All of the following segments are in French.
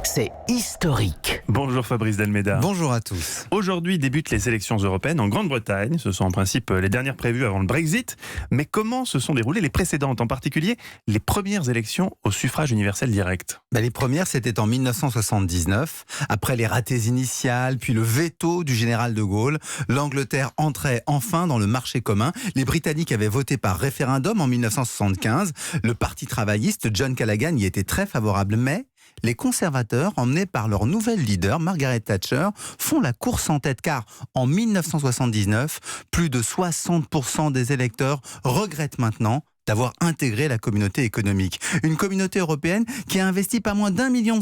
c'est historique. Bonjour Fabrice Delméda. Bonjour à tous. Aujourd'hui débutent les élections européennes en Grande-Bretagne. Ce sont en principe les dernières prévues avant le Brexit. Mais comment se sont déroulées les précédentes, en particulier les premières élections au suffrage universel direct? Les premières, c'était en 1979. Après les ratées initiales, puis le veto du général de Gaulle, l'Angleterre entrait enfin dans le marché commun. Les Britanniques avaient voté par référendum en 1975. Le Parti travailliste, John Callaghan, y était très favorable. Mais les conservateurs, emmenés par leur nouvelle leader, Margaret Thatcher, font la course en tête car en 1979, plus de 60% des électeurs regrettent maintenant d'avoir intégré la communauté économique. Une communauté européenne qui a investi pas moins d'1,6 million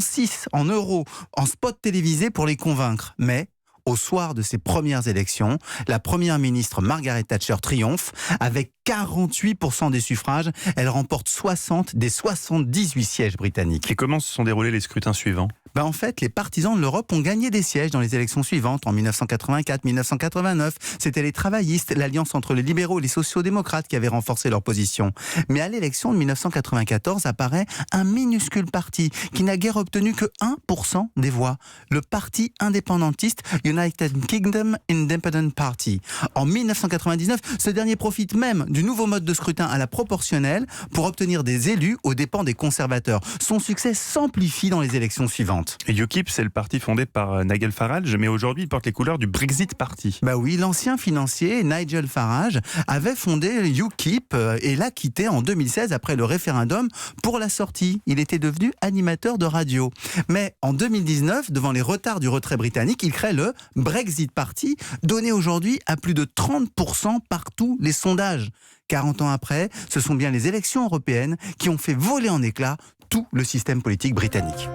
en euros en spots télévisés pour les convaincre. Mais au soir de ces premières élections, la première ministre Margaret Thatcher triomphe. Avec 48% des suffrages, elle remporte 60 des 78 sièges britanniques. Et comment se sont déroulés les scrutins suivants? En fait, les partisans de l'Europe ont gagné des sièges dans les élections suivantes, en 1984, 1989. C'était les travaillistes, l'alliance entre les libéraux et les sociaux-démocrates qui avaient renforcé leur position. Mais à l'élection de 1994 apparaît un minuscule parti qui n'a guère obtenu que 1% des voix. Le parti indépendantiste United Kingdom Independent Party. En 1999, ce dernier profite même du nouveau mode de scrutin à la proportionnelle pour obtenir des élus aux dépens des conservateurs. Son succès s'amplifie dans les élections suivantes. Et UKIP, c'est le parti fondé par Nigel Farage, mais aujourd'hui il porte les couleurs du Brexit Party. Oui, l'ancien financier Nigel Farage avait fondé UKIP et l'a quitté en 2016 après le référendum pour la sortie. Il était devenu animateur de radio. Mais en 2019, devant les retards du retrait britannique, il crée le Brexit Party, donné aujourd'hui à plus de 30% par tous les sondages. 40 ans après, ce sont bien les élections européennes qui ont fait voler en éclats tout le système politique britannique.